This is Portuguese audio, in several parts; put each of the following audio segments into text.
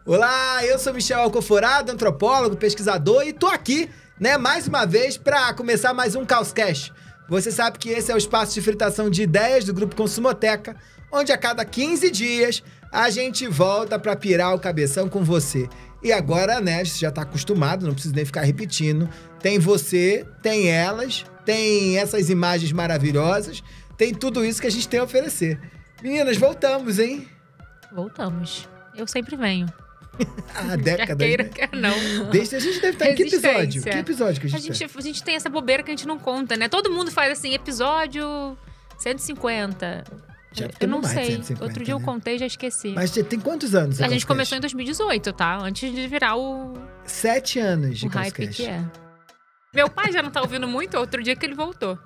Olá, eu sou Michel Alcoforado, antropólogo, pesquisador, e tô aqui, né, mais uma vez pra começar mais um Causcast. Você sabe que esse é o espaço de fritação de ideias do Grupo Consumoteca, onde a cada 15 dias a gente volta pra pirar o cabeção com você. E agora, né, você já tá acostumado, não precisa nem ficar repetindo. Tem você, tem elas, tem essas imagens maravilhosas, tem tudo isso que a gente tem a oferecer. Meninas, voltamos, hein? Voltamos. Eu sempre venho. Há décadas, Quer queira, né? quer não. Desde a gente deve estar em que episódio? Resistência. Que episódio que a gente tá? A gente tem essa bobeira que a gente não conta, né? Todo mundo faz assim, episódio 150. Já Eu temos não mais de sei. 150, Outro dia eu né? contei e já esqueci. Mas tem quantos anos? A gente começou em 2018, tá? Antes de virar o 7 anos de hype Causcast. que é. Meu pai já não tá ouvindo muito, outro dia que ele voltou.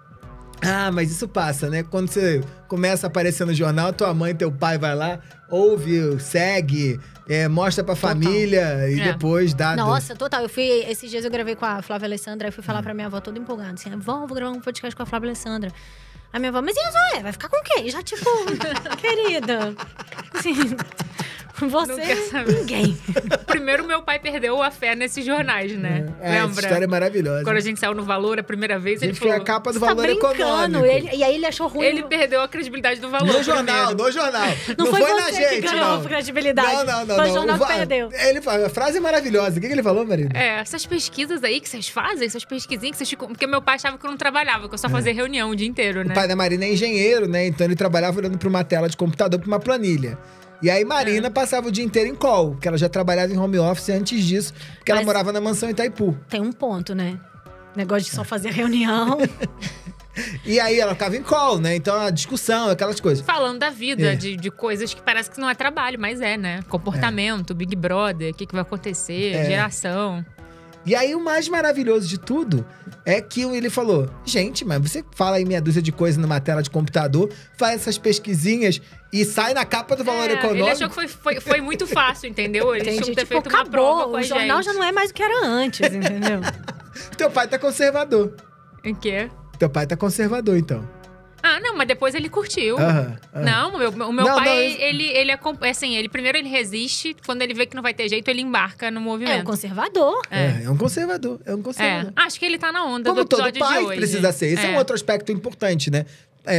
Ah, mas isso passa, né? Quando você começa a aparecer no jornal, tua mãe e teu pai vai lá, ouve, segue, mostra pra família e depois dá... Nossa, total. Esses dias eu gravei com a Flávia Alessandra, aí fui falar pra minha avó toda empolgada, assim, vou gravar um podcast com a Flávia Alessandra. A minha avó, mas e a Zoé? Vai ficar com quem? Já, tipo, querida, assim, Não quer você, saber. ninguém. Primeiro, meu pai perdeu a fé nesses jornais, né? Essa Lembra? história é maravilhosa. Quando a gente saiu no Valor a primeira vez, A ele gente foi falou... a capa do Tá valor brincando. econômico. E aí ele achou ruim. Ele perdeu a credibilidade do Valor No jornal, primeiro. no jornal. Não foi na você gente, que ganhou não. credibilidade. Não. Foi o jornal que Va- perdeu. Ele fala, a frase é maravilhosa. O que ele falou, Marina? Essas pesquisas aí que vocês fazem, essas pesquisinhas que vocês ficam... Porque meu pai achava que eu não trabalhava, que eu só fazia reunião o dia inteiro, né? O pai da Marina é engenheiro, né? Então ele trabalhava olhando pra uma tela de computador, pra uma planilha. E aí Marina passava o dia inteiro em call, porque ela já trabalhava em home office antes disso, porque ela Mas- morava na mansão Itaipu. Tem um ponto, né? Negócio de só fazer reunião. E aí ela ficava em call, né? Então a discussão, aquelas coisas. Falando da vida, É. de coisas que parece que não é trabalho, mas é, né? Comportamento, Big Brother, o que vai acontecer, geração. E aí o mais maravilhoso de tudo é que ele falou: gente, mas você fala aí meia dúzia de coisa numa tela de computador, faz essas pesquisinhas e sai na capa do Valor Econômico. Ele achou que foi muito fácil, entendeu? Eles tinham que ter Tipo, feito uma prova com acabou. a O jornal gente. já não é mais o que era antes, entendeu? Teu pai tá conservador. Em quê? Teu pai tá conservador, então. Ah, não, mas depois ele curtiu. Aham. Não, o meu Não, pai, não, isso- ele primeiro ele resiste, quando ele vê que não vai ter jeito, ele embarca no É um movimento. conservador. É um conservador. É um conservador. Acho que ele tá na onda Como do todo episódio pai de hoje. precisa ser. Esse é um outro aspecto importante, né?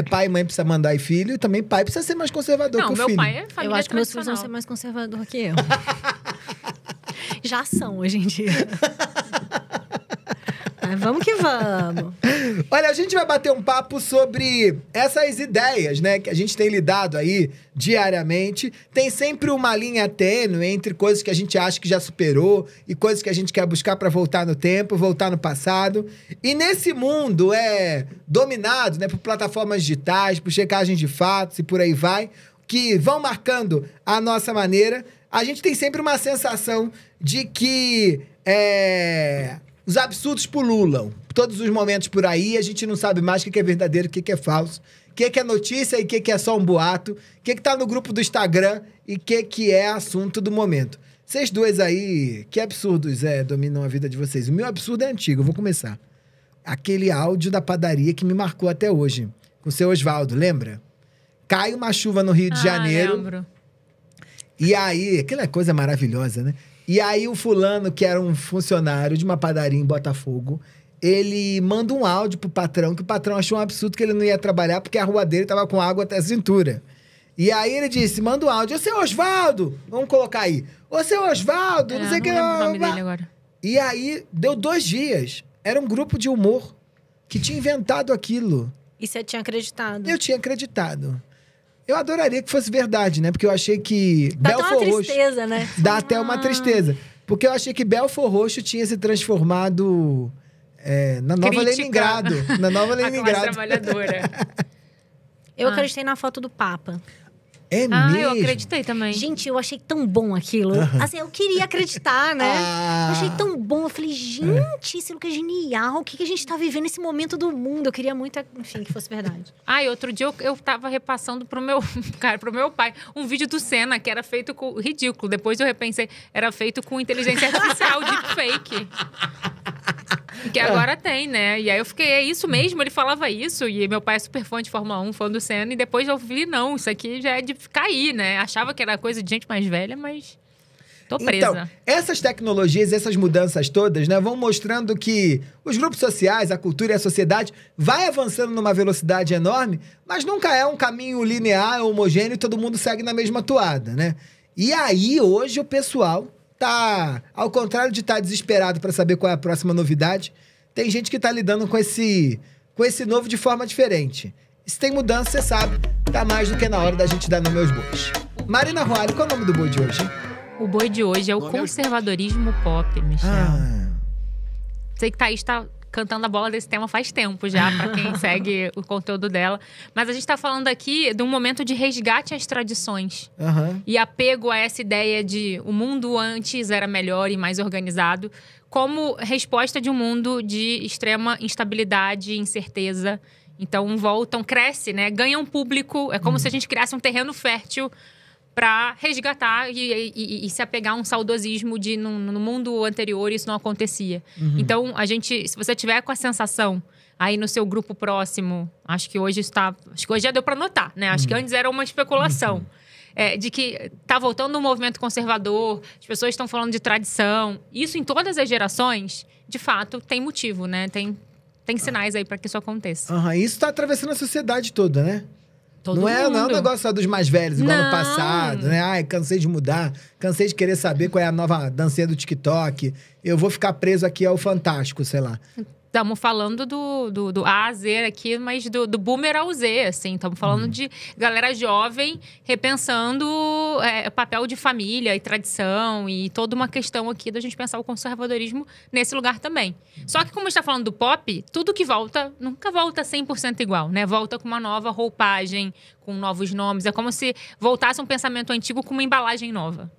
Pai e mãe precisa mandar e filho, e também pai precisa ser mais conservador Não, que o meu filho. pai é família Eu acho que meus filhos vão ser tradicional. mais conservador que eu. Já são hoje em dia. Mas vamos que vamos. Olha, a gente vai bater um papo sobre essas ideias, né? Que a gente tem lidado aí diariamente. Tem sempre uma linha tênue entre coisas que a gente acha que já superou e coisas que a gente quer buscar pra voltar no tempo, voltar no passado. E nesse mundo dominado, né, por plataformas digitais, por checagem de fatos e por aí vai, que vão marcando a nossa maneira, a gente tem sempre uma sensação de que os absurdos pululam. Todos os momentos por aí, a gente não sabe mais o que é verdadeiro, o que é falso, o que é notícia e o que é só um boato, o que tá no grupo do Instagram e o que é assunto do momento. Vocês dois aí, que absurdos dominam a vida de vocês? O meu absurdo é antigo, eu vou começar. Aquele áudio da padaria que me marcou até hoje, com o seu Osvaldo, lembra? Cai uma chuva no Rio de Janeiro. Lembro. E aí, aquela coisa maravilhosa, né? E aí o fulano, que era um funcionário de uma padaria em Botafogo, ele manda um áudio pro patrão, que o patrão achou um absurdo que ele não ia trabalhar porque a rua dele tava com água até a cintura. E aí ele disse, manda um áudio, ô seu Osvaldo, vamos colocar aí, ô seu Osvaldo, não sei o que... Não lembro o nome dele agora. E aí, deu 2 dias, era um grupo de humor que tinha inventado aquilo. E você tinha acreditado. Eu tinha acreditado. Eu adoraria que fosse verdade, né? Porque eu achei que Dá até uma Belfor Roxo... tristeza, né? Dá até uma tristeza. Porque eu achei que Belfor Roxo tinha se transformado na Nova Crítica. Leningrado. Na Nova A classe Leningrado. trabalhadora. Eu acreditei na foto do Papa. É Ah, mesmo? eu acreditei também. Gente, eu achei tão bom aquilo. Assim, eu queria acreditar, né? Ah. Eu achei tão bom. Eu falei, gente, esse Lucas é genial. O que a gente tá vivendo nesse momento do mundo? Eu queria muito, enfim, que fosse verdade. E outro dia eu tava repassando pro meu pai um vídeo do Senna que era feito com... Ridículo. Depois eu repensei. Era feito com inteligência artificial, deepfake. Que agora tem, né? E aí eu fiquei, é isso mesmo? Ele falava isso. E meu pai é super fã de Fórmula 1, fã do Senna. E depois eu vi, não, isso aqui já é de cair, né? Achava que era coisa de gente mais velha, mas... Tô presa. Então, essas tecnologias, essas mudanças todas, né, vão mostrando que os grupos sociais, a cultura e a sociedade vai avançando numa velocidade enorme, mas nunca é um caminho linear, homogêneo e todo mundo segue na mesma toada, né? E aí, hoje, o pessoal tá, ao contrário de estar desesperado para saber qual é a próxima novidade, tem gente que tá lidando com esse novo de forma diferente. E se tem mudança, você sabe, tá mais do que na hora da gente dar nome aos bois. Marina Roale, qual é o nome do boi de hoje, hein? O boi de hoje é o conservadorismo pop, Michel. Sei que Thaís tá cantando a bola desse tema faz tempo já, pra quem segue o conteúdo dela. Mas a gente tá falando aqui de um momento de resgate às tradições. E apego a essa ideia de o mundo antes era melhor e mais organizado, como resposta de um mundo de extrema instabilidade e incerteza. Então cresce, né? Ganha um público. É como se a gente criasse um terreno fértil para resgatar e se apegar a um saudosismo de no mundo anterior isso não acontecia. Então, se você tiver com a sensação aí no seu grupo próximo, acho que hoje já deu para notar, né? Acho que antes era uma especulação. De que tá voltando um movimento conservador, as pessoas estão falando de tradição. Isso em todas as gerações, de fato, tem motivo, né? Tem sinais aí para que isso aconteça. Isso tá atravessando a sociedade toda, né? Todo não mundo. É um negócio só dos mais velhos, igual no passado, né? Ai, cansei de mudar, cansei de querer saber qual é a nova dancinha do TikTok. Eu vou ficar preso aqui ao Fantástico, sei lá. Estamos falando do A a Z aqui, mas do boomer ao Z, assim. Estamos falando de galera jovem repensando o papel de família e tradição e toda uma questão aqui da gente pensar o conservadorismo nesse lugar também. Só que como a gente está falando do pop, tudo que volta, nunca volta 100% igual, né? Volta com uma nova roupagem, com novos nomes. É como se voltasse um pensamento antigo com uma embalagem nova.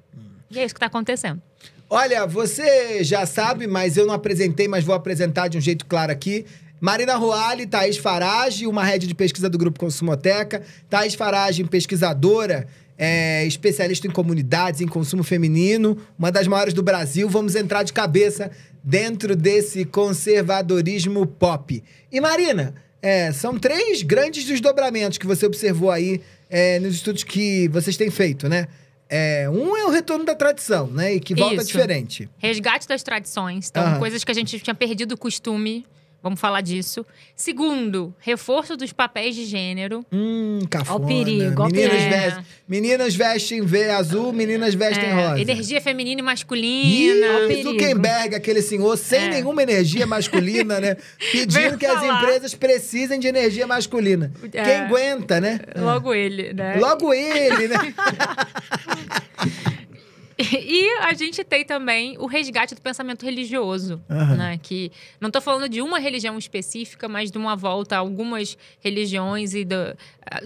E é isso que está acontecendo. Olha, você já sabe, mas eu não apresentei, mas vou apresentar de um jeito claro aqui. Marina Roale, Thaís Farage, uma head de pesquisa do Grupo Consumoteca. Thaís Farage, pesquisadora, especialista em comunidades, em consumo feminino, uma das maiores do Brasil. Vamos entrar de cabeça dentro desse conservadorismo pop. E Marina, são 3 grandes desdobramentos que você observou aí nos estudos que vocês têm feito, né? Um é o retorno da tradição, né? E que volta diferente. Resgate das tradições. Então, coisas que a gente tinha perdido o costume. Vamos falar disso. Segundo, reforço dos papéis de gênero. Cafona. Ó o perigo, meninas vestem azul, meninas vestem rosa. Energia feminina e masculina. Zuckerberg, aquele senhor sem nenhuma energia masculina, né? Pedindo que as empresas precisem de energia masculina. Quem aguenta, né? Logo ele, né? Logo ele, né? E a gente tem também o resgate do pensamento religioso, né? Que não estou falando de uma religião específica, mas de uma volta a algumas religiões e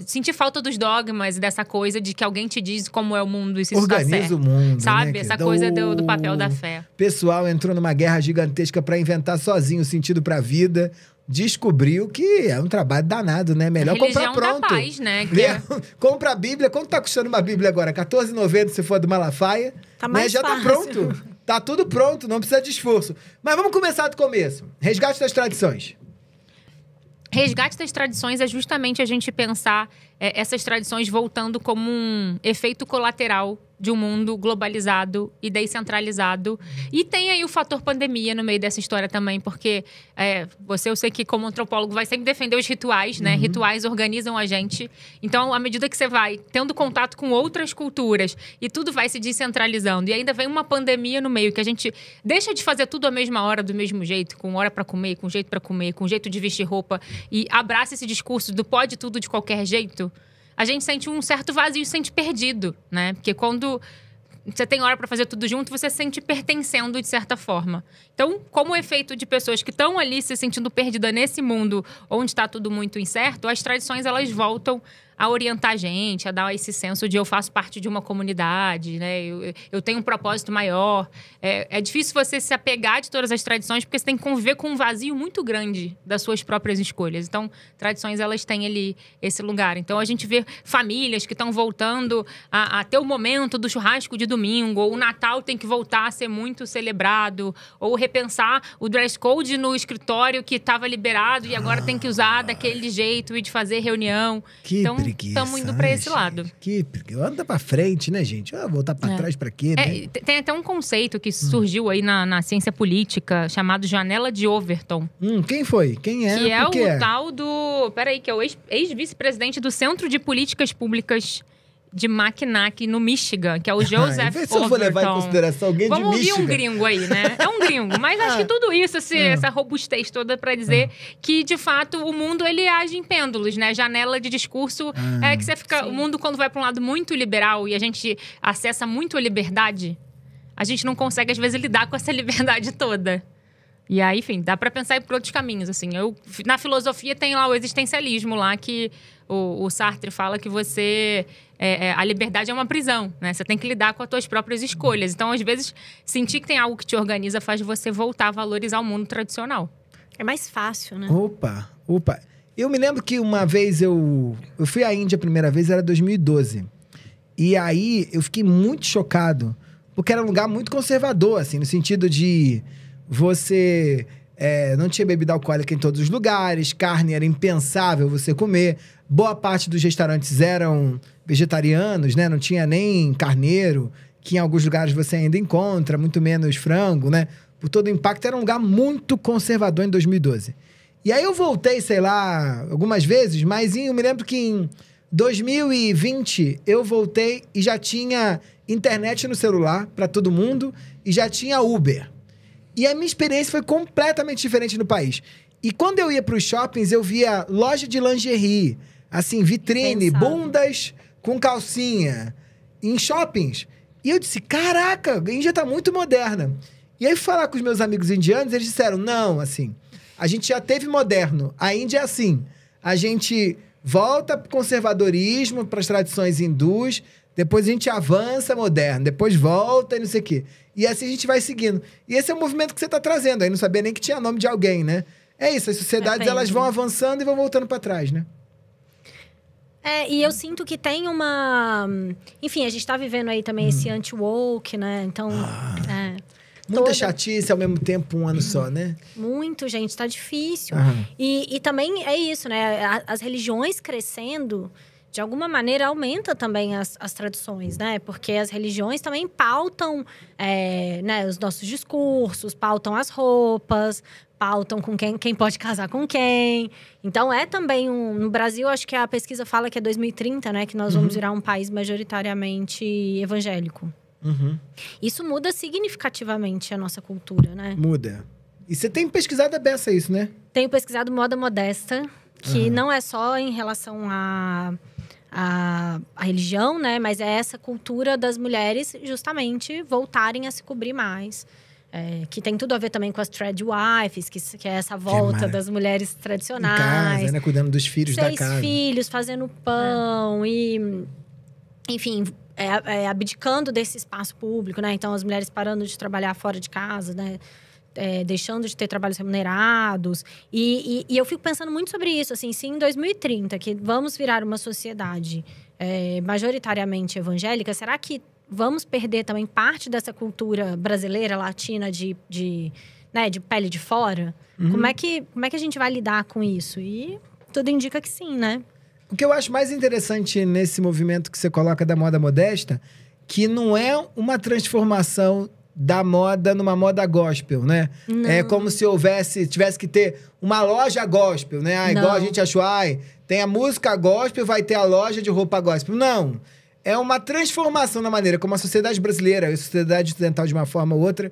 sentir falta dos dogmas, dessa coisa de que alguém te diz como é o mundo e se isso tá certo. Organiza o mundo, sabe? Né? Essa coisa do papel da fé. O pessoal entrou numa guerra gigantesca para inventar sozinho o sentido para a vida. Descobriu que é um trabalho danado, né? Melhor comprar pronto. Da paz, né? Compra a Bíblia. Quanto tá custando uma Bíblia agora? R$14,90 se for do Malafaia. Tá mais já fácil. Tá pronto. Tá tudo pronto, não precisa de esforço. Mas vamos começar do começo. Resgate das tradições. Resgate das tradições é justamente a gente pensar essas tradições voltando como um efeito colateral de um mundo globalizado e descentralizado. E tem aí o fator pandemia no meio dessa história também, porque eu sei que como antropólogo vai sempre defender os rituais, né? Rituais organizam a gente. Então, à medida que você vai tendo contato com outras culturas e tudo vai se descentralizando, e ainda vem uma pandemia no meio, que a gente deixa de fazer tudo à mesma hora, do mesmo jeito, com hora para comer, com jeito para comer, com jeito de vestir roupa, e abraça esse discurso do pode tudo de qualquer jeito, a gente sente um certo vazio, se sente perdido, né? Porque quando você tem hora para fazer tudo junto, você se sente pertencendo de certa forma. Então, como efeito de pessoas que estão ali se sentindo perdidas nesse mundo onde está tudo muito incerto, as tradições elas voltam a orientar a gente, a dar esse senso de eu faço parte de uma comunidade, né? Eu tenho um propósito maior. É difícil você se apegar de todas as tradições, porque você tem que conviver com um vazio muito grande das suas próprias escolhas. Então, tradições, elas têm ali esse lugar. Então, a gente vê famílias que estão voltando a ter o momento do churrasco de domingo, ou o Natal tem que voltar a ser muito celebrado, ou repensar o dress code no escritório que estava liberado e agora tem que usar daquele jeito e de fazer reunião. Que então, briga. estamos indo para esse lado. Porque anda pra frente, né, gente? Voltar pra trás pra quê, né? Tem até um conceito que surgiu aí na ciência política, chamado janela de Overton. Quem foi? Quem é? Que é o tal do... Peraí, que é o ex-vice-presidente do Centro de Políticas Públicas de Mackinac, no Michigan, que é o Joseph Vê se eu vou levar em consideração alguém de Michigan. Vamos ouvir um gringo aí, né? É um gringo. Mas acho que tudo isso, essa robustez toda pra dizer que, de fato, o mundo, ele age em pêndulos, né? Janela de discurso é que você fica... Sim. O mundo, quando vai pra um lado muito liberal e a gente acessa muito a liberdade, a gente não consegue, às vezes, lidar com essa liberdade toda. E aí, enfim, dá pra pensar por outros caminhos, assim. Na filosofia tem lá o existencialismo, lá que o Sartre fala que você... a liberdade é uma prisão, né? Você tem que lidar com as suas próprias escolhas. Então, às vezes, sentir que tem algo que te organiza faz você voltar a valorizar o mundo tradicional. É mais fácil, né? Opa. Eu me lembro que uma vez eu fui à Índia a primeira vez, era 2012. E aí, eu fiquei muito chocado. Porque era um lugar muito conservador, assim, no sentido de... Você não tinha bebida alcoólica em todos os lugares, carne era impensável você comer. Boa parte dos restaurantes eram vegetarianos, né? Não tinha nem carneiro, que em alguns lugares você ainda encontra, muito menos frango, né? Por todo o impacto, era um lugar muito conservador em 2012. E aí eu voltei, sei lá, algumas vezes, mas eu me lembro que em 2020 eu voltei e já tinha internet no celular para todo mundo e já tinha Uber. E a minha experiência foi completamente diferente no país. E quando eu ia para os shoppings, eu via loja de lingerie, assim, vitrine, bundas com calcinha, em shoppings. E eu disse, caraca, a Índia tá muito moderna. E aí, falar com os meus amigos indianos, eles disseram, não, assim, a gente já teve moderno, a Índia é assim, a gente volta pro conservadorismo, para as tradições hindus, depois a gente avança moderno, depois volta e não sei o quê. E assim a gente vai seguindo. E esse é o movimento que você tá trazendo. Aí não sabia nem que tinha nome de alguém, né? É isso, as sociedades elas vão avançando e vão voltando para trás, né? E eu sinto que tem uma... Enfim, a gente tá vivendo aí também esse anti-woke, né? Então... Muita chatice ao mesmo tempo, um ano só, né? Muito, gente, tá difícil. E também é isso, né? As religiões crescendo... De alguma maneira, aumenta também as tradições, né? Porque as religiões também pautam né, os nossos discursos, pautam as roupas, pautam com quem pode casar com quem. Então, é também no Brasil, acho que a pesquisa fala que é 2030, né? Que nós vamos virar um país majoritariamente evangélico. Isso muda significativamente a nossa cultura, né? Muda. E você tem pesquisado a beça isso, né? Tenho pesquisado moda modesta, que não é só em relação a religião, né? Mas é essa cultura das mulheres justamente voltarem a se cobrir mais. Que tem tudo a ver também com as threadwives, que é essa volta das mulheres tradicionais. Em casa, né? Cuidando dos filhos da casa. 6 filhos, fazendo pão e... Enfim, abdicando desse espaço público, né? Então, as mulheres parando de trabalhar fora de casa, né? Deixando de ter trabalhos remunerados. E eu fico pensando muito sobre isso, assim, se em 2030, que vamos virar uma sociedade majoritariamente evangélica, será que vamos perder também parte dessa cultura brasileira, latina, de pele de fora? Como é que a gente vai lidar com isso? E tudo indica que sim, né? O que eu acho mais interessante nesse movimento que você coloca da moda modesta, que não é uma transformação da moda numa moda gospel, né? Não. É como se tivesse que ter uma loja gospel, né? Igual a gente achou, tem a música gospel, vai ter a loja de roupa gospel. Não. É uma transformação na maneira como a sociedade brasileira, a sociedade ocidental de uma forma ou outra,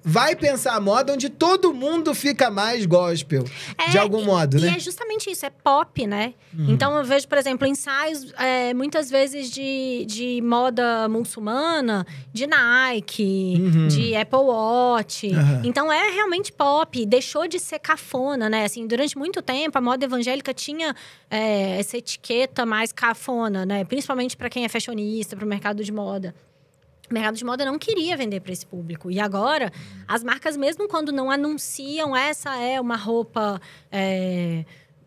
vai pensar a moda onde todo mundo fica mais gospel, de algum modo, né? E é justamente isso, é pop, né? Então, eu vejo, por exemplo, ensaios, muitas vezes, de moda muçulmana, de Nike, de Apple Watch. Então, é realmente pop, deixou de ser cafona, né? Assim, durante muito tempo, a moda evangélica tinha essa etiqueta mais cafona, né? Principalmente para quem é fashionista, para o mercado de moda. O mercado de moda não queria vender para esse público. E agora, as marcas, mesmo quando não anunciam, essa é uma roupa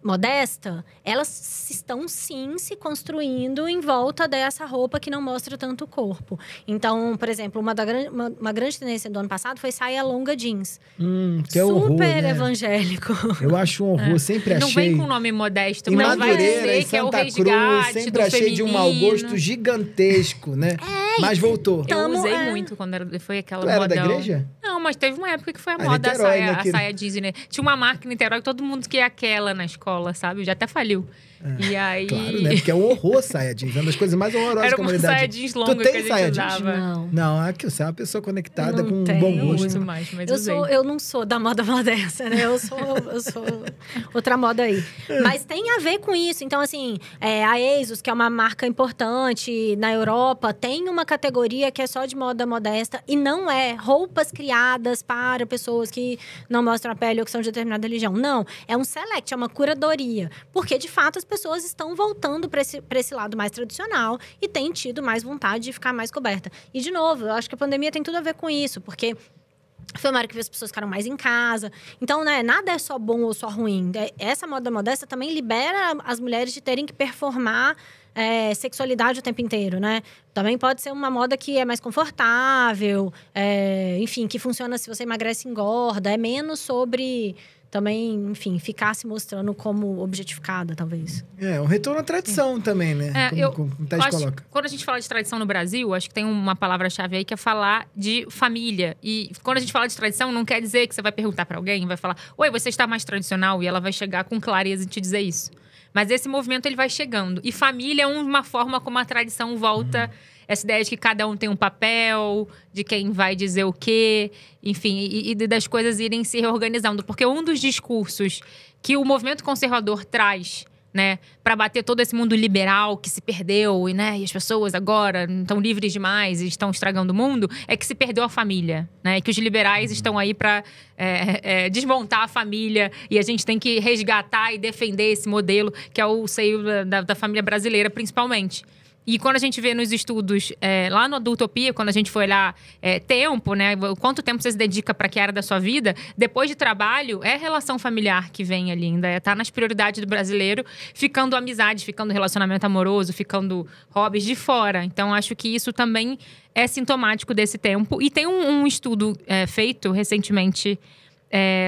modesta, elas estão sim se construindo em volta dessa roupa que não mostra tanto o corpo. Então, por exemplo, uma grande tendência do ano passado foi saia longa jeans. Que é horror, super né? evangélico. Eu acho um horror, sempre achei. Não vem com nome modesto, Em mas vai Madureira, em dizer que é o Santa Cruz, resgate sempre do achei de um mau feminino. gosto gigantesco, né? Mas voltou. Eu usei é. muito quando foi aquela Tu era da modão. igreja? Não, mas teve uma época que foi a Ah, moda Niterói, né, a querido? saia jeans, né? Tinha uma marca em Niterói que todo mundo queria aquela na escola, sabe? Já até faliu. E aí... Claro, né? Porque é um horror saia jeans. É uma das coisas mais horrorosas Era que a uma humanidade. saia jeans longa Tu tem que a gente saia jeans? usava. Não. Não, aqui você é uma pessoa conectada Não com um tenho. bom Não gosto. uso mais, mas usei. Eu não sou da moda modesta, né? Eu sou outra moda aí. Mas tem a ver com isso. Então, assim, a ASOS, que é uma marca importante na Europa, tem uma categoria que é só de moda modesta. E não é roupas criadas para pessoas que não mostram a pele ou que são de determinada religião. Não, é um select, é uma curadoria. Porque, de fato, as pessoas estão voltando para esse lado mais tradicional e têm tido mais vontade de ficar mais coberta. E, de novo, eu acho que a pandemia tem tudo a ver com isso, porque foi uma hora que as pessoas ficaram mais em casa. Então, né, nada é só bom ou só ruim. Essa moda modesta também libera as mulheres de terem que performar sexualidade o tempo inteiro, né? Também pode ser uma moda que é mais confortável, enfim, que funciona se você emagrece e engorda. É menos sobre também, enfim, ficar se mostrando como objetificada, talvez. Um retorno à tradição também, né? Como o Thaís coloca. Quando a gente fala de tradição no Brasil, acho que tem uma palavra-chave aí que é falar de família. E quando a gente fala de tradição, não quer dizer que você vai perguntar pra alguém, vai falar, oi, você está mais tradicional? E ela vai chegar com clareza e te dizer isso. Mas esse movimento, ele vai chegando. E família é uma forma como a tradição volta. Essa ideia de que cada um tem um papel, de quem vai dizer o quê, enfim, e das coisas irem se reorganizando. Porque um dos discursos que o movimento conservador traz, né, para bater todo esse mundo liberal que se perdeu, e as pessoas agora estão livres demais e estão estragando o mundo, é que se perdeu a família, né? E que os liberais estão aí para desmontar a família e a gente tem que resgatar e defender esse modelo que é o seio da família brasileira, principalmente. E quando a gente vê nos estudos, lá no Adultopia, quando a gente foi olhar tempo, né? Quanto tempo você se dedica para que área da sua vida, depois de trabalho, é relação familiar que vem ali ainda. Tá nas prioridades do brasileiro, ficando amizade, ficando relacionamento amoroso, ficando hobbies de fora. Então, acho que isso também é sintomático desse tempo. E tem um estudo feito recentemente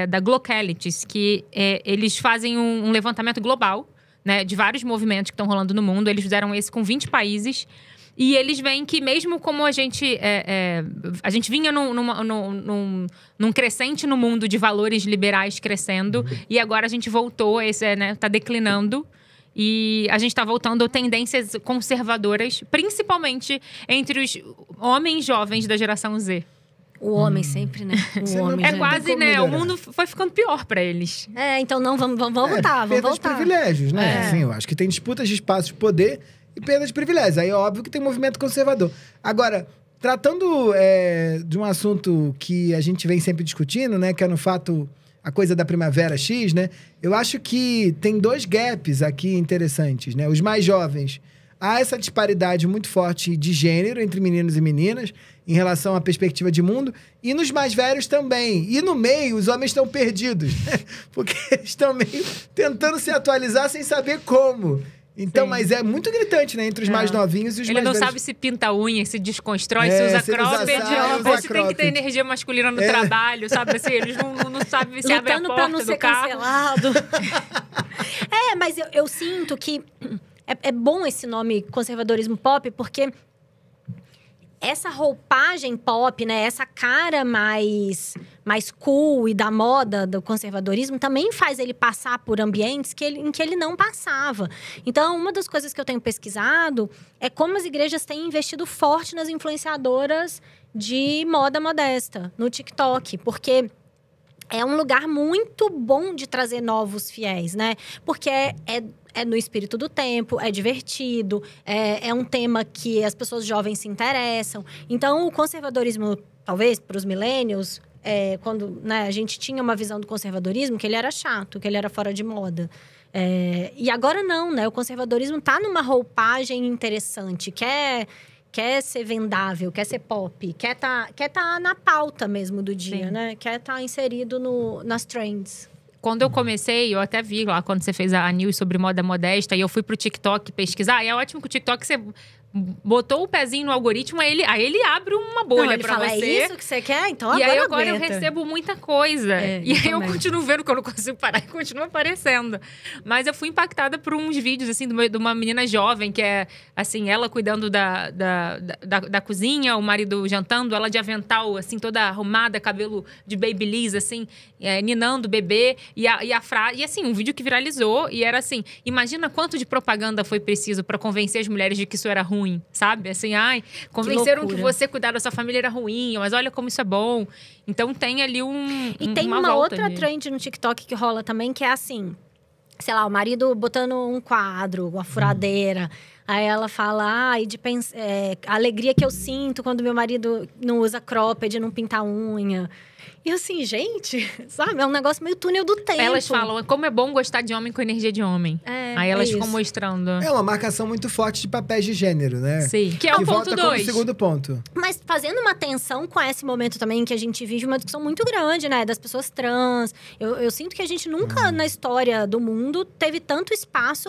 da Glocalities, que eles fazem um levantamento global, né, de vários movimentos que estão rolando no mundo. Eles fizeram esse com 20 países. E eles veem que mesmo como a gente vinha num crescente no mundo de valores liberais crescendo, e agora a gente voltou, tá declinando. E a gente está voltando a tendências conservadoras, principalmente entre os homens jovens da geração Z. O homem sempre, né? O homem, É quase, né? O mundo foi ficando pior para eles. Então não, vamos voltar, vamos perda voltar. de privilégios, né? Sim, eu acho que tem disputas de espaço de poder e perda de privilégios. Aí é óbvio que tem movimento conservador. Agora, tratando de um assunto que a gente vem sempre discutindo, né? Que é no fato, a coisa da Primavera X, né? Eu acho que tem dois gaps aqui interessantes, né? Os mais jovens, há essa disparidade muito forte de gênero entre meninos e meninas em relação à perspectiva de mundo, e nos mais velhos também. E no meio, os homens estão perdidos, né? Porque eles estão meio tentando se atualizar sem saber como. Então, Sim. Mas é muito gritante, né? Entre os mais novinhos e os Ele mais não velhos. sabe se pinta a unha, se desconstrói, se usa se ele usa cropped, saia, ou usa se tem que ter cropped. energia masculina no trabalho, sabe? Assim, eles não sabem se abre a Lutando porta pra não do ser carro. cancelado. Mas eu sinto que é bom esse nome conservadorismo pop, porque essa roupagem pop, né? Essa cara mais cool e da moda do conservadorismo também faz ele passar por ambientes em que ele não passava. Então, uma das coisas que eu tenho pesquisado é como as igrejas têm investido forte nas influenciadoras de moda modesta no TikTok, porque é um lugar muito bom de trazer novos fiéis, né? Porque é no espírito do tempo, é divertido, é um tema que as pessoas jovens se interessam. Então, o conservadorismo, talvez, para os millennials, quando a gente tinha uma visão do conservadorismo, que ele era chato, que ele era fora de moda. E agora não, né? O conservadorismo está numa roupagem interessante, quer ser vendável, quer ser pop, quer tá na pauta mesmo do dia, Sim. né? Quer estar inserido nas trends. quando eu comecei, eu até vi lá quando você fez a news sobre moda modesta, e eu fui pro TikTok pesquisar, e é ótimo que o TikTok você botou o pezinho no algoritmo, aí ele abre uma bolha ele pra fala, você. É isso que você quer? Então E aí agora eu aguenta. recebo muita coisa. E aí eu também. continuo vendo que eu não consigo parar e continua aparecendo. Mas eu fui impactada por uns vídeos, assim, de uma menina jovem, que é, assim, ela cuidando da cozinha, o marido jantando, ela de avental, assim, toda arrumada, cabelo de babyliss, assim, ninando o bebê. E assim, um vídeo que viralizou. E era assim, imagina quanto de propaganda foi preciso pra convencer as mulheres de que isso era ruim. Sabe? Assim, convenceram que você cuidar da sua família era ruim, mas olha como isso é bom. Então tem ali E tem uma outra trend no TikTok que rola também, que é assim, sei lá, o marido botando um quadro, uma furadeira. Aí ela fala, a alegria que eu sinto quando meu marido não usa cropped, não pinta a unha. E assim, gente, sabe? É um negócio meio túnel do tempo. Elas falam, como é bom gostar de homem com energia de homem. Aí elas ficam mostrando. É uma marcação muito forte de papéis de gênero, né? Sim. Que é o ponto 2. Como segundo ponto. Mas fazendo uma tensão com esse momento também que a gente vive uma discussão muito grande, né? Das pessoas trans. Eu sinto que a gente nunca na história do mundo teve tanto espaço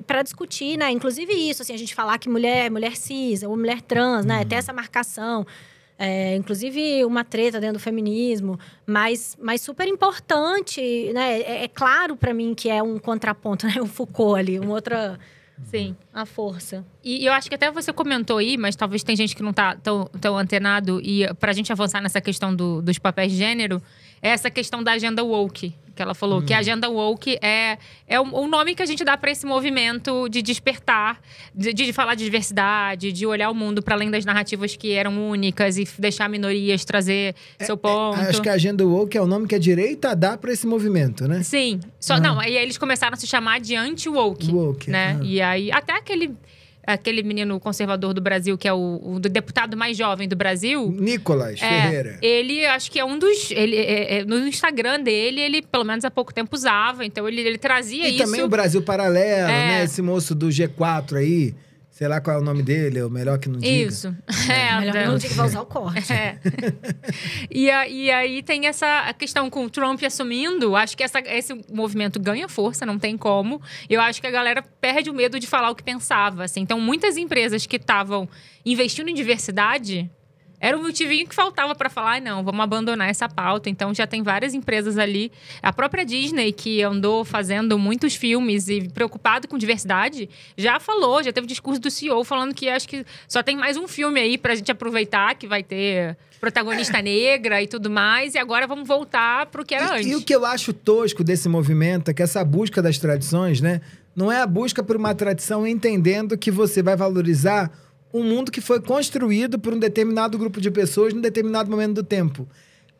para discutir, né? Inclusive isso, assim, a gente falar que mulher é mulher cis ou mulher trans, né? Ter essa marcação. Inclusive uma treta dentro do feminismo, mas super importante, né? É claro para mim que é um contraponto, né? O Foucault ali, uma outra... Sim. A força. E eu acho que até você comentou aí, mas talvez tem gente que não tá tão antenado. E pra gente avançar nessa questão dos papéis de gênero, é essa questão da agenda woke. Que ela falou que a agenda woke é o nome que a gente dá para esse movimento de despertar, de falar de diversidade, de olhar o mundo para além das narrativas que eram únicas e deixar minorias trazer seu ponto. Acho que a agenda woke é o nome que a direita dá para esse movimento, né? Sim. Não, aí eles começaram a se chamar de anti-woke. Woke, né? E aí, até aquele menino conservador do Brasil, que é o deputado mais jovem do Brasil. Nicolas Ferreira. Ele, acho que é um dos... no Instagram dele, ele, pelo menos há pouco tempo, usava. Então, ele trazia isso. E também o Brasil Paralelo, né? Esse moço do G4 aí. Sei lá qual é o nome dele, ou melhor que não diga. Isso. Melhor que não diga, vai usar o corte. E aí tem a questão com o Trump assumindo. Acho que esse movimento ganha força, não tem como. Eu acho que a galera perde o medo de falar o que pensava, assim. Então, muitas empresas que estavam investindo em diversidade... Era o motivinho que faltava para falar, não, vamos abandonar essa pauta. Então, já tem várias empresas ali. A própria Disney, que andou fazendo muitos filmes e preocupado com diversidade, já teve discurso do CEO falando que acho que só tem mais um filme aí pra gente aproveitar, que vai ter protagonista negra e tudo mais. E agora vamos voltar pro que era antes. E o que eu acho tosco desse movimento é que essa busca das tradições, né? Não é a busca por uma tradição entendendo que você vai valorizar um mundo que foi construído por um determinado grupo de pessoas num determinado momento do tempo.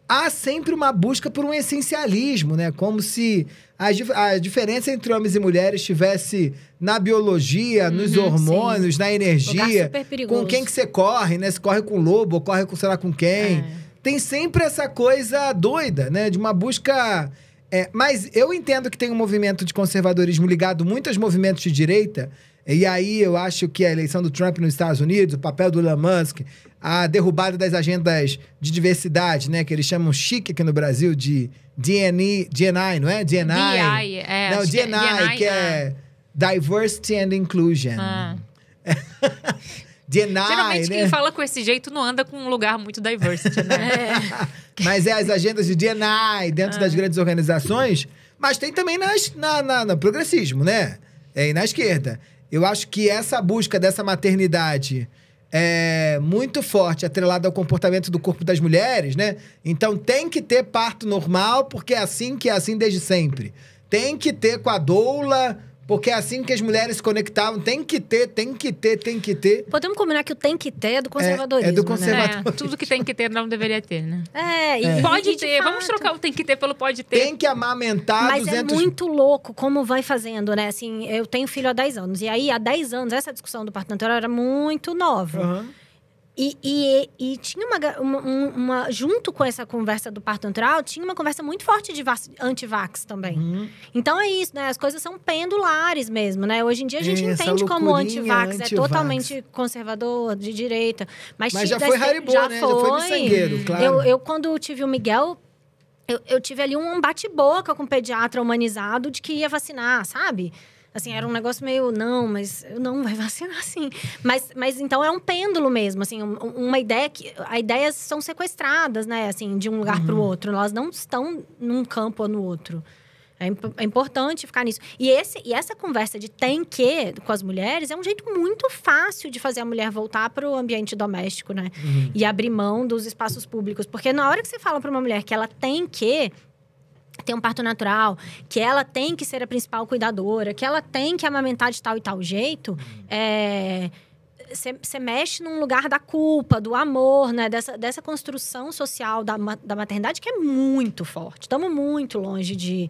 Há sempre uma busca por um essencialismo, né? Como se a diferença entre homens e mulheres estivesse na biologia, nos hormônios, na energia. Com quem que você corre, né? Se corre com o lobo ou corre com sei lá com quem. Tem sempre essa coisa doida, né? De uma busca... mas eu entendo que tem um movimento de conservadorismo ligado muito aos movimentos de direita. E aí eu acho que a eleição do Trump nos Estados Unidos, o papel do Elon Musk, a derrubada das agendas de diversidade, né? Que eles chamam chique aqui no Brasil de DNI, não é? DNI. Não, DNI, que é Diversity and Inclusion. DNI, geralmente né? Quem fala com esse jeito não anda com um lugar muito diversity, né? Mas as agendas de DNI dentro das grandes organizações, mas tem também no progressismo, né? E na esquerda. Eu acho que essa busca dessa maternidade é muito forte, atrelada ao comportamento do corpo das mulheres, né? Então tem que ter parto normal, porque é assim desde sempre. Tem que ter com a doula, porque é assim que as mulheres se conectavam. Tem que ter. Podemos combinar que o tem que ter é do conservadorismo, é do conservadorismo. Né? Tudo que tem que ter não deveria ter, né? Pode ter. Fato, vamos trocar o tem que ter pelo pode ter. Tem que amamentar. Mas é muito louco como vai fazendo, né? Assim, eu tenho filho há 10 anos. E aí, há 10 anos, essa discussão do parto natural era muito nova. E tinha junto com essa conversa do parto natural, tinha uma conversa muito forte de anti-vax também. Então é isso, né? As coisas são pendulares mesmo, né? Hoje em dia a gente entende como anti-vax é totalmente conservador, de direita. Mas já foi Haribo, né? Já foi miçangueiro, claro. Eu, quando tive o Miguel, eu tive ali um bate-boca com um pediatra humanizado de que ia vacinar, sabe? Assim, era um negócio meio, mas não vai vacinar sim. Mas então é um pêndulo mesmo, assim, uma ideia que... As ideias são sequestradas, né, assim, de um lugar para o outro. Elas não estão num campo ou no outro. É importante ficar nisso. E essa conversa de tem que com as mulheres é um jeito muito fácil de fazer a mulher voltar para o ambiente doméstico, né? E abrir mão dos espaços públicos. Porque na hora que você fala para uma mulher que ela tem que ter um parto natural, que ela tem que ser a principal cuidadora, que ela tem que amamentar de tal e tal jeito, você mexe num lugar da culpa, do amor, né? Dessa construção social da maternidade que é muito forte. Estamos muito longe de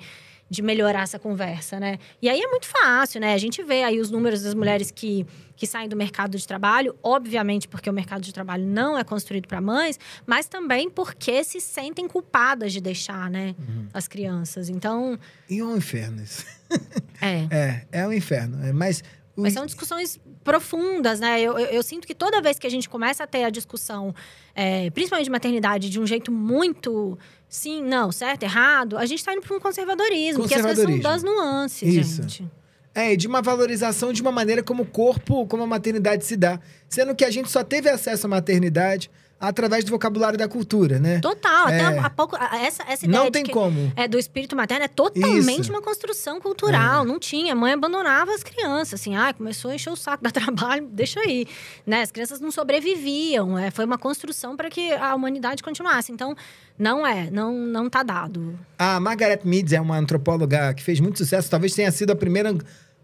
melhorar essa conversa, né? E aí é muito fácil, né? A gente vê aí os números das mulheres que saem do mercado de trabalho, obviamente porque o mercado de trabalho não é construído para mães, mas também porque se sentem culpadas de deixar, né? As crianças. Então... E é um inferno isso. É um inferno. Mas são discussões profundas, né? Eu sinto que toda vez que a gente começa a ter a discussão, principalmente de maternidade, de um jeito muito... Sim, não, certo, errado. A gente tá indo para um conservadorismo. Que as coisas são das nuances, isso. gente. E de uma valorização de uma maneira como o corpo, como a maternidade se dá. Sendo que a gente só teve acesso à maternidade através do vocabulário da cultura, né? Total. Até há pouco... Essa ideia não tem como. Do espírito materno é totalmente uma construção cultural. Não tinha. A mãe abandonava as crianças. Assim, começou a encher o saco, dar trabalho, deixa aí. Né? As crianças não sobreviviam. Foi uma construção para que a humanidade continuasse. Então, não tá dado. A Margaret Mead é uma antropóloga que fez muito sucesso. Talvez tenha sido a primeira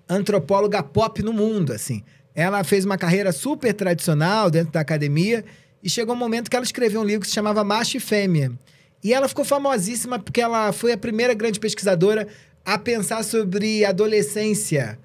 antropóloga pop no mundo, assim. Ela fez uma carreira super tradicional dentro da academia. E chegou um momento que ela escreveu um livro que se chamava Macho e Fêmea. E ela ficou famosíssima porque ela foi a primeira grande pesquisadora a pensar sobre adolescência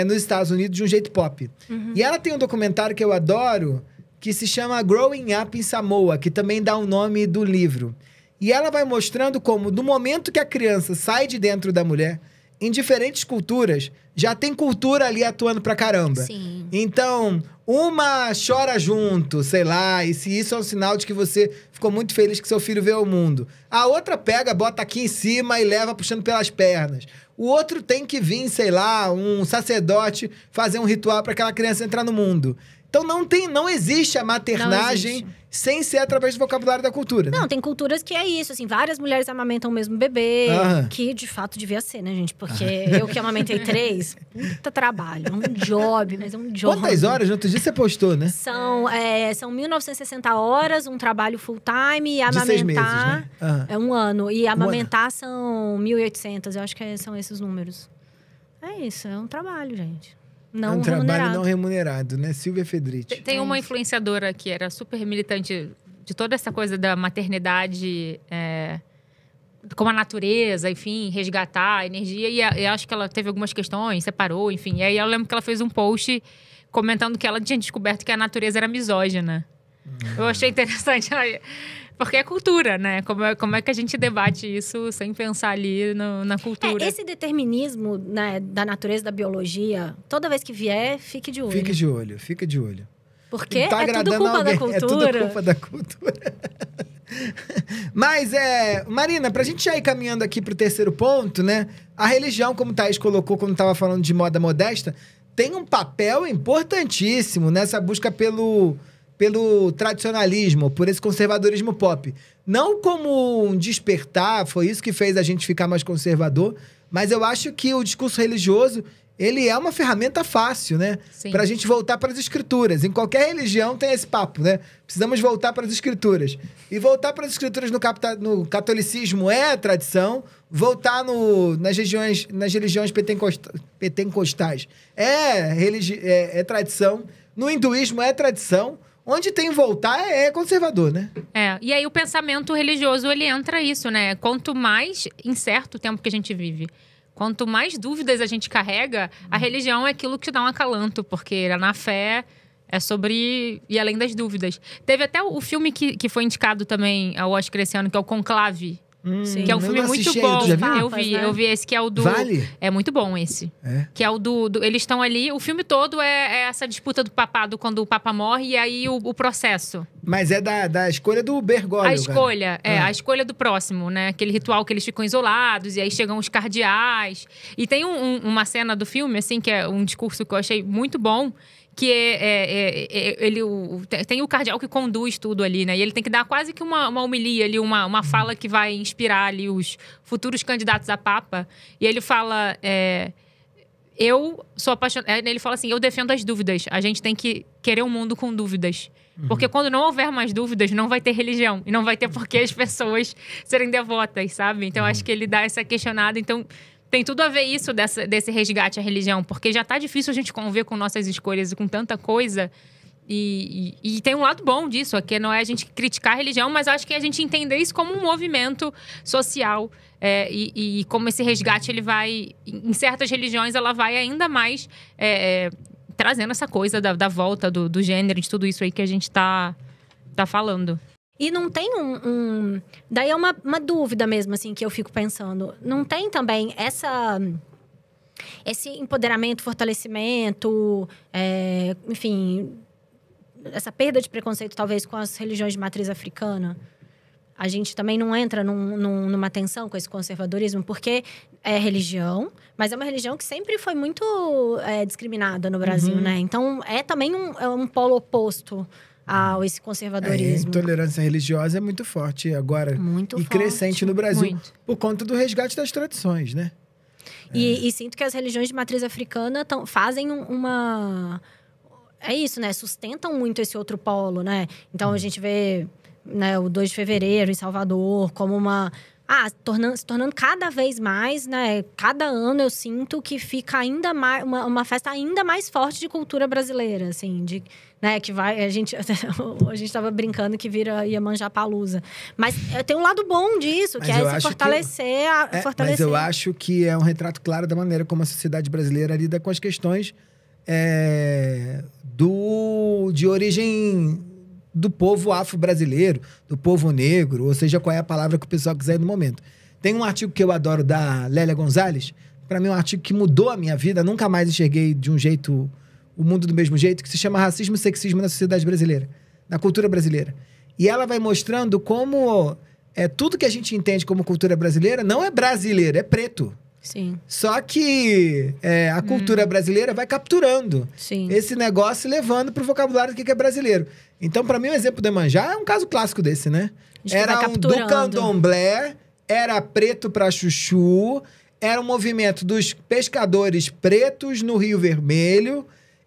nos Estados Unidos de um jeito pop. E ela tem um documentário que eu adoro, que se chama Growing Up in Samoa, que também dá o nome do livro. E ela vai mostrando como, do momento que a criança sai de dentro da mulher, em diferentes culturas, já tem cultura ali atuando pra caramba. Sim. Então, uma chora junto, sei lá, e se isso é um sinal de que você ficou muito feliz que seu filho veio ao mundo. A outra pega, bota aqui em cima e leva puxando pelas pernas. O outro tem que vir, sei lá, um sacerdote fazer um ritual para aquela criança entrar no mundo. Então não existe a maternagem sem ser através do vocabulário da cultura. Né? Não, tem culturas que é isso, assim, várias mulheres amamentam o mesmo bebê, que de fato devia ser, né, gente? Porque eu que amamentei 3, puta trabalho, é um job, mas é um job. Quantas horas? No outro dia você postou, né? São 1.960 horas, um trabalho full time, e amamentar... De 6 meses, né? É um ano. E amamentar são 1.800, eu acho que são esses números. É isso, é um trabalho, gente. Não é um trabalho não remunerado, né? Silvia Fedrich. Tem uma influenciadora que era super militante de toda essa coisa da maternidade, como a natureza, enfim, resgatar a energia. E acho que ela teve algumas questões, separou, enfim. E aí eu lembro que ela fez um post comentando que ela tinha descoberto que a natureza era misógina. Eu achei interessante, porque é cultura, né? Como é que a gente debate isso sem pensar ali na cultura? Esse determinismo, né, da natureza, da biologia, toda vez que vier, fique de olho. Fica de olho. Porque tá tudo culpa da cultura. É tudo culpa da cultura. Mas, Marina, pra gente já ir caminhando aqui pro terceiro ponto, né? A religião, como o Thaís colocou quando tava falando de moda modesta, tem um papel importantíssimo nessa busca pelo tradicionalismo, por esse conservadorismo pop. Não como um despertar, foi isso que fez a gente ficar mais conservador, mas eu acho que o discurso religioso, ele é uma ferramenta fácil, né? Sim. Pra gente voltar para as escrituras. Em qualquer religião tem esse papo, né? Precisamos voltar para as escrituras. E voltar para as escrituras no catolicismo é tradição, voltar nas religiões pentecostais é tradição, no hinduísmo é tradição. Onde tem voltar é conservador, né? E aí o pensamento religioso, ele entra isso, né? Quanto mais incerto o tempo que a gente vive, quanto mais dúvidas a gente carrega, a religião é aquilo que te dá um acalanto, porque na fé é sobre ir além das dúvidas. Teve até o filme que foi indicado também ao Oscar esse ano, que é o Conclave. Sim. Que é um filme muito bom. Eu vi esse que é o do... Vale? É muito bom esse. Que é o do eles estão ali, o filme todo é essa disputa do papado quando o papa morre e aí o processo. Mas é da escolha do Bergoglio. A escolha, a escolha do próximo, né? Aquele ritual que eles ficam isolados, e aí chegam os cardeais. E tem uma cena do filme, assim, que é um discurso que eu achei muito bom, que tem o cardeal que conduz tudo ali, né? E ele tem que dar quase que uma homilia ali, uma fala que vai inspirar ali os futuros candidatos a papa. E ele fala... eu sou apaixonado... Ele fala assim, eu defendo as dúvidas. A gente tem que querer um mundo com dúvidas. Porque quando não houver mais dúvidas, não vai ter religião. E não vai ter por que as pessoas serem devotas, sabe? Então, acho que ele dá essa questionada. Então, tem tudo a ver isso desse resgate à religião. Porque já tá difícil a gente conviver com nossas escolhas e com tanta coisa. E tem um lado bom disso, que não é a gente criticar a religião, mas acho que é a gente entender isso como um movimento social. E como esse resgate, ele vai... Em certas religiões, ela vai ainda mais... trazendo essa coisa da volta do gênero, de tudo isso aí que a gente tá falando. E não tem daí é uma dúvida mesmo, assim, que eu fico pensando. Não tem também esse empoderamento, fortalecimento, enfim, essa perda de preconceito, talvez, com as religiões de matriz africana? A gente também não entra numa tensão com esse conservadorismo, porque é religião, mas é uma religião que sempre foi muito discriminada no Brasil, né? Então, é também um polo oposto a esse conservadorismo. A intolerância religiosa é muito forte agora. Muito e forte. Crescente no Brasil. Muito. Por conta do resgate das tradições, né? E sinto que as religiões de matriz africana fazem uma... É isso, né? Sustentam muito esse outro polo, né? Então, a gente vê... Né, o 2 de fevereiro em Salvador, como se tornando cada vez mais, né? Cada ano eu sinto que fica ainda mais uma festa ainda mais forte de cultura brasileira, assim, né, que vai a gente estava brincando que vira Iemanjá-Palusa. Mas tem um lado bom disso, que é esse fortalecer. Mas eu acho que é um retrato claro da maneira como a sociedade brasileira lida com as questões de origem do povo afro-brasileiro, do povo negro, ou seja, qual é a palavra que o pessoal quiser no momento. Tem um artigo que eu adoro, da Lélia Gonzalez, para mim é um artigo que mudou a minha vida, nunca mais enxerguei de um jeito, o mundo do mesmo jeito, que se chama Racismo e Sexismo na Sociedade Brasileira, na cultura brasileira. E ela vai mostrando como tudo que a gente entende como cultura brasileira não é brasileiro, é preto. Sim. Só que a cultura brasileira vai capturando esse negócio e levando pro vocabulário do que é brasileiro. Então, para mim, o exemplo do Iemanjá é um caso clássico desse, né? Era do candomblé, era preto pra chuchu, era um movimento dos pescadores pretos no Rio Vermelho,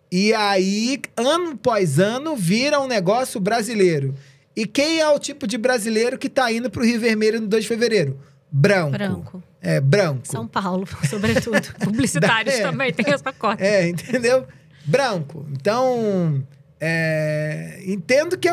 e aí, ano após ano, vira um negócio brasileiro. E quem é o tipo de brasileiro que tá indo pro Rio Vermelho no 2 de fevereiro? Branco. Branco. São Paulo, sobretudo. Publicitários também tem essa cota. Entendeu? Branco. Então, entendo que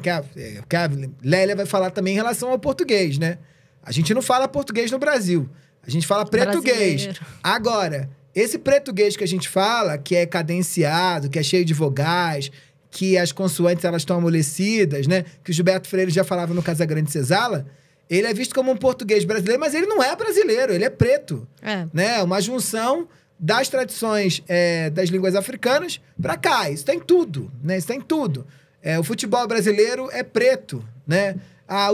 que a Lélia vai falar também em relação ao português, né? A gente não fala português no Brasil. A gente fala pretuguês. Agora, esse pretuguês que a gente fala, que é cadenciado, que é cheio de vogais, que as consoantes elas estão amolecidas, né? Que o Gilberto Freire já falava no Casagrande Senzala. Ele é visto como um português brasileiro, mas ele não é brasileiro, ele é preto. Né? Uma junção das tradições das línguas africanas para cá. Isso tem tudo, né? Isso tem tudo. O futebol brasileiro é preto, né?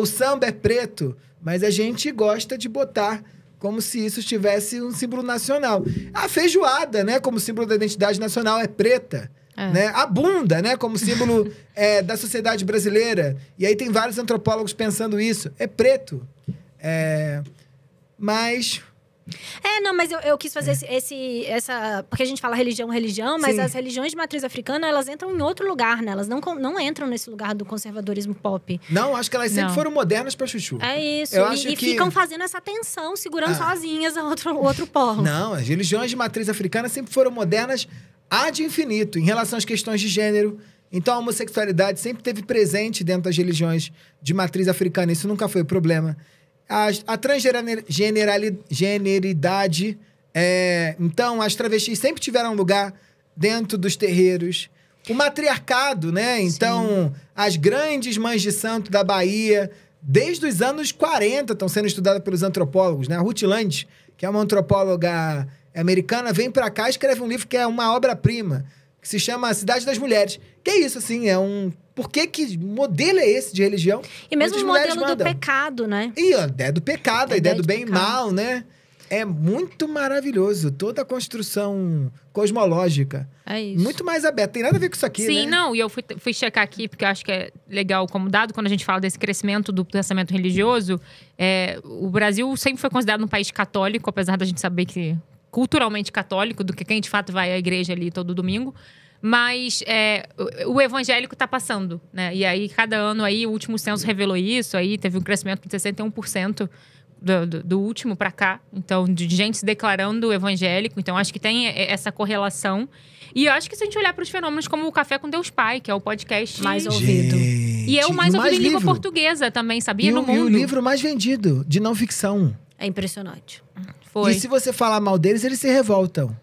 O samba é preto, mas a gente gosta de botar como se isso tivesse um símbolo nacional. A feijoada, né? Como símbolo da identidade nacional é preta. Né? A bunda, né? Como símbolo da sociedade brasileira. E aí tem vários antropólogos pensando isso. É preto. Mas... mas eu quis fazer essa... Porque a gente fala religião, mas Sim. as religiões de matriz africana, elas entram em outro lugar, né? Elas não entram nesse lugar do conservadorismo pop. Não, acho que elas sempre foram modernas pra chuchu. É isso. E ficam fazendo essa tensão, segurando sozinhas o outro polo. Não, as religiões de matriz africana sempre foram modernas ad infinito, em relação às questões de gênero. Então, a homossexualidade sempre esteve presente dentro das religiões de matriz africana. Isso nunca foi o problema. A transgeneridade... então, as travestis sempre tiveram lugar dentro dos terreiros. O matriarcado, né? Então, as grandes mães de santo da Bahia, desde os anos 40, estão sendo estudadas pelos antropólogos, né? A Ruth Land, que é uma antropóloga americana, vem pra cá e escreve um livro que é uma obra-prima, que que se chama Cidade das Mulheres. Que é isso, assim, é um... Por que modelo é esse de religião? E mesmo onde o as mulheres modelo do mandam? pecado, né? E a ideia do pecado, a ideia do de bem e pecado. mal, né? É muito maravilhoso. Toda a construção cosmológica. É isso. Muito mais aberta. Tem nada a ver com isso aqui, Sim, né? não, e eu fui checar aqui, porque eu acho que é legal como dado, quando a gente fala desse crescimento do pensamento religioso, o Brasil sempre foi considerado um país católico, apesar da gente saber que culturalmente católico, do que quem de fato vai à igreja ali todo domingo. Mas o evangélico está passando, né? E aí, cada ano aí, o último censo revelou isso, aí teve um crescimento de 61% do último para cá. Então, de gente se declarando evangélico. Então, acho que tem essa correlação. E eu acho que se a gente olhar para os fenômenos como o Café com Deus Pai, que é o podcast Mais ouvido. E é o mais ouvido em língua livro. portuguesa também, sabia? E No o mundo. livro mais vendido, de não ficção. É impressionante. Foi. E se você falar mal deles, eles se revoltam.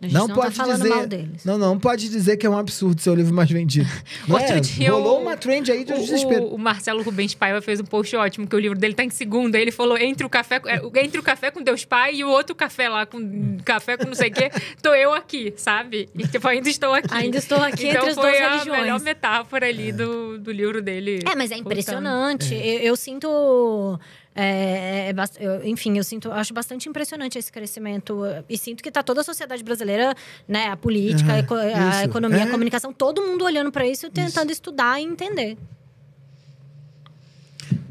A gente Não não pode tá falando dizer. mal deles. Não pode dizer que é um absurdo ser o livro mais vendido. Não Outro é? dia Rolou o- uma trend aí do desespero. O Marcelo Rubens Paiva fez um post ótimo, que o livro dele tá em segundo. Aí ele falou, entre o café com Deus Pai e o outro café lá, com café com não sei o quê, tô eu aqui, sabe? E tipo, ainda estou aqui. Ainda estou aqui Então entre as foi duas a religiões. melhor metáfora ali do livro dele. Mas é contando. impressionante. Eu sinto... enfim, acho bastante impressionante esse crescimento. E sinto que tá toda a sociedade brasileira, né? A política, a isso. economia, a comunicação, todo mundo olhando para isso e tentando estudar e entender.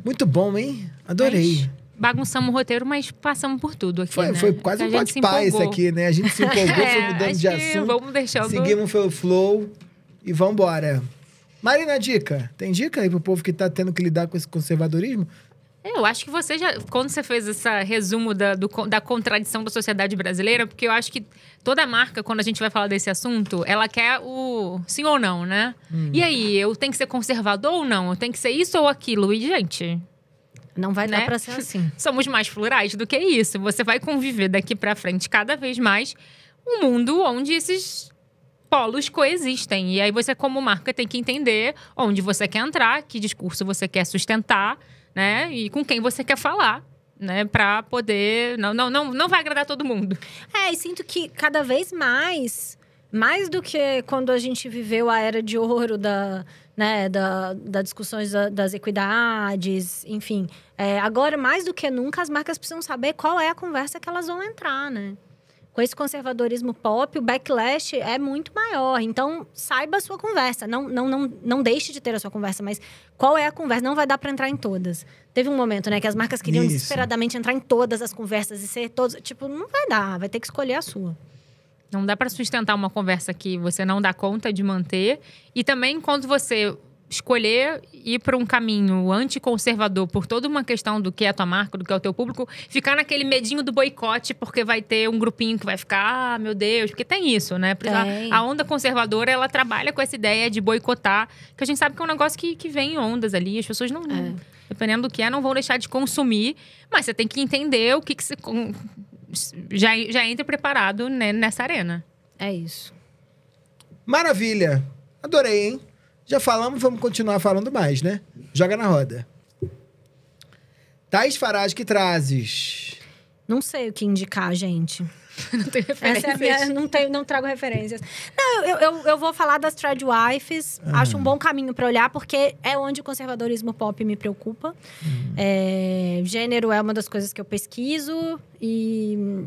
Muito bom, hein? Adorei. Mas bagunçamos o roteiro, mas passamos por tudo aqui, Foi, né? foi quase um A gente se pode-pá esse empolgou. aqui, né? A gente se empolgou, foi mudando acho de que assunto. vamos deixando... Seguimos pelo flow e vambora. Marina, dica. Tem dica aí pro povo que tá tendo que lidar com esse conservadorismo? Eu acho que você já... Quando você fez esse resumo da contradição da sociedade brasileira, porque eu acho que toda marca, quando a gente vai falar desse assunto, ela quer o sim ou não, né? E aí, eu tenho que ser conservador ou não? Eu tenho que ser isso ou aquilo? E, gente... Não vai Né? dar para ser assim. Somos mais plurais do que isso. Você vai conviver daqui pra frente cada vez mais um mundo onde esses polos coexistem. E aí você, como marca, tem que entender onde você quer entrar, que discurso você quer sustentar, né? E com quem você quer falar, né? Pra poder... Não vai agradar todo mundo. E sinto que cada vez mais do que quando a gente viveu a era de ouro das discussões das equidades, enfim. Agora, mais do que nunca, as marcas precisam saber qual é a conversa que elas vão entrar, né? Com esse conservadorismo pop, o backlash é muito maior. Então, saiba a sua conversa. Não deixe de ter a sua conversa, mas qual é a conversa? Não vai dar para entrar em todas. Teve um momento, né, que as marcas queriam Isso. desesperadamente entrar em todas as conversas e ser todos... Tipo, não vai dar. Vai ter que escolher a sua. Não dá pra sustentar uma conversa que você não dá conta de manter. E também, quando você escolher ir para um caminho anticonservador por toda uma questão do que é a tua marca, do que é o teu público, ficar naquele medinho do boicote, porque vai ter um grupinho que vai ficar, meu Deus, porque tem isso, né? Tem. A onda conservadora, ela trabalha com essa ideia de boicotar, que a gente sabe que é um negócio que vem em ondas ali, as pessoas não... Dependendo do que não vão deixar de consumir, mas você tem que entender o que você... Já entra preparado, né, nessa arena. É isso. Maravilha. Adorei, hein? Já falamos, vamos continuar falando mais, né? Joga na roda. Thaís Farage, que trazes? Não sei o que indicar, gente. Não tem referência. Essa é a minha... Não trago referências. Não, eu vou falar das Tradwives. Acho um bom caminho para olhar, porque é onde o conservadorismo pop me preocupa. Gênero é uma das coisas que eu pesquiso e...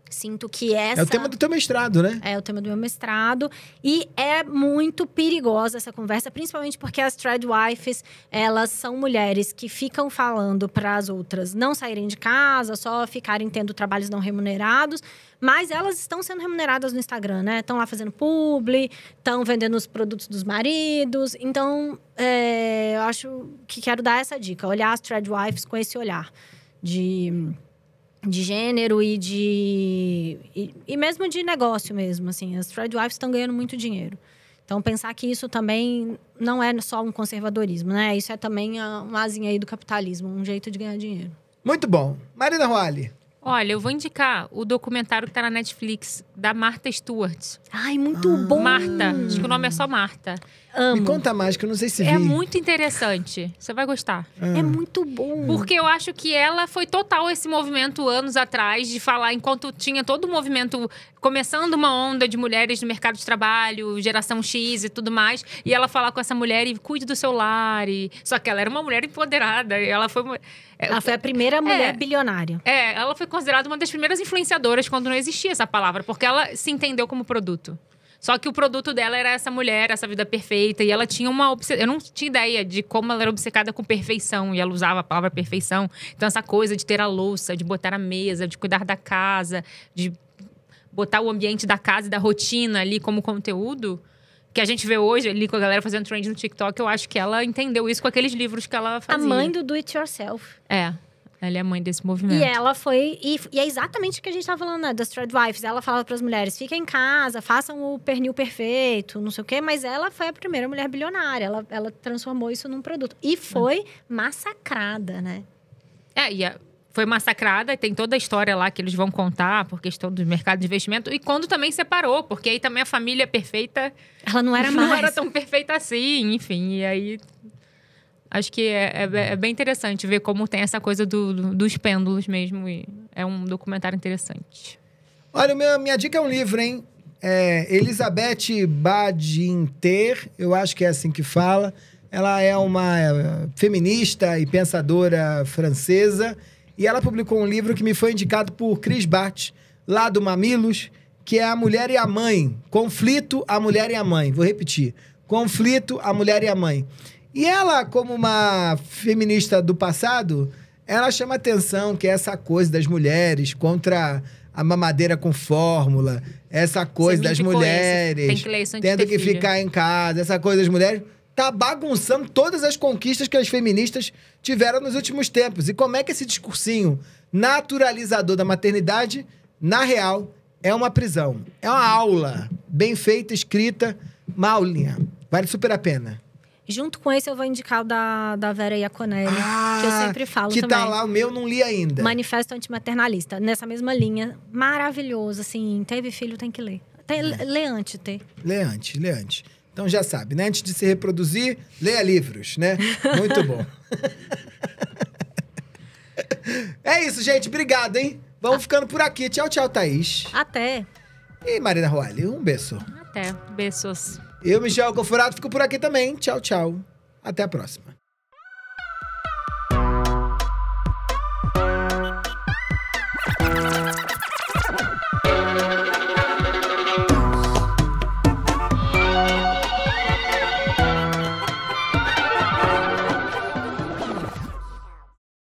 Sinto que essa... É o tema do teu mestrado, né? É o tema do meu mestrado. E é muito perigosa essa conversa, principalmente porque as Tradwives, elas são mulheres que ficam falando para as outras não saírem de casa, só ficarem tendo trabalhos não remunerados. Mas elas estão sendo remuneradas no Instagram, né? Estão lá fazendo publi, estão vendendo os produtos dos maridos. Então, eu acho que quero dar essa dica. Olhar as Tradwives com esse olhar de gênero e mesmo de negócio mesmo, assim. As Tradwives estão ganhando muito dinheiro. Então, pensar que isso também não é só um conservadorismo, né? Isso é também uma asinha aí do capitalismo, um jeito de ganhar dinheiro. Muito bom. Marina Roale. Olha, eu vou indicar o documentário que tá na Netflix, da Martha Stewart. Ai, muito bom! Marta. Acho que o nome é só Marta. Amo. Me conta mais, que eu não sei se vi. É muito interessante. Você vai gostar. É muito bom. Porque eu acho que ela foi total esse movimento anos atrás de falar, enquanto tinha todo o movimento começando uma onda de mulheres no mercado de trabalho, geração X e tudo mais. E ela falar com essa mulher e cuide do seu lar. Só que ela era uma mulher empoderada. E ela foi a primeira mulher bilionária. Ela foi considerada uma das primeiras influenciadoras quando não existia essa palavra. Porque ela se entendeu como produto. Só que o produto dela era essa mulher, essa vida perfeita. E ela tinha eu não tinha ideia de como ela era obcecada com perfeição. E ela usava a palavra perfeição. Então, essa coisa de ter a louça, de botar a mesa, de cuidar da casa, de botar o ambiente da casa e da rotina ali como conteúdo, que a gente vê hoje ali com a galera fazendo trend no TikTok, eu acho que ela entendeu isso com aqueles livros que ela fazia. A mãe do it yourself. Ela é a mãe desse movimento. E ela foi... E é exatamente o que a gente tava falando, né? Das Threadwives. Ela falava para as mulheres, fiquem em casa, façam o pernil perfeito, não sei o quê. Mas ela foi a primeira mulher bilionária. Ela transformou isso num produto. E foi massacrada, né? Foi massacrada. Tem toda a história lá que eles vão contar por questão do mercado de investimento. E quando também separou. Porque aí também a família perfeita... Ela não era mais. Não era tão perfeita assim, enfim. E aí... Acho que é bem interessante ver como tem essa coisa dos pêndulos mesmo. E é um documentário interessante. Olha, minha dica é um livro, hein? Elizabeth Badinter, eu acho que é assim que fala. Ela é uma feminista e pensadora francesa. E ela publicou um livro que me foi indicado por Cris Bart, lá do Mamilos, que é A Mulher e a Mãe. Conflito, a Mulher e a Mãe. Vou repetir. Conflito, a Mulher e a Mãe. E ela, como uma feminista do passado, ela chama atenção que essa coisa das mulheres contra a mamadeira com fórmula, essa coisa das mulheres tendo que ficar em casa, essa coisa das mulheres, tá bagunçando todas as conquistas que as feministas tiveram nos últimos tempos. E como é que esse discursinho naturalizador da maternidade, na real, é uma prisão. É uma aula bem feita, escrita, uma aulinha. Vale super a pena. Junto com esse, eu vou indicar o da Vera Iaconelli, que eu sempre falo que também. Tá lá, o meu não li ainda. Manifesto Antimaternalista. Nessa mesma linha. Maravilhoso, assim. Teve filho, tem que ler. Lê antes, Lê antes. Então já sabe, né? Antes de se reproduzir, leia livros, né? Muito bom. É isso, gente. Obrigado, hein? Vamos ficando por aqui. Tchau, tchau, Thaís. Até. E Marina Roalli, um beijo. Até. Beijos. Eu, Michel Conforado, fico por aqui também. Tchau, tchau. Até a próxima.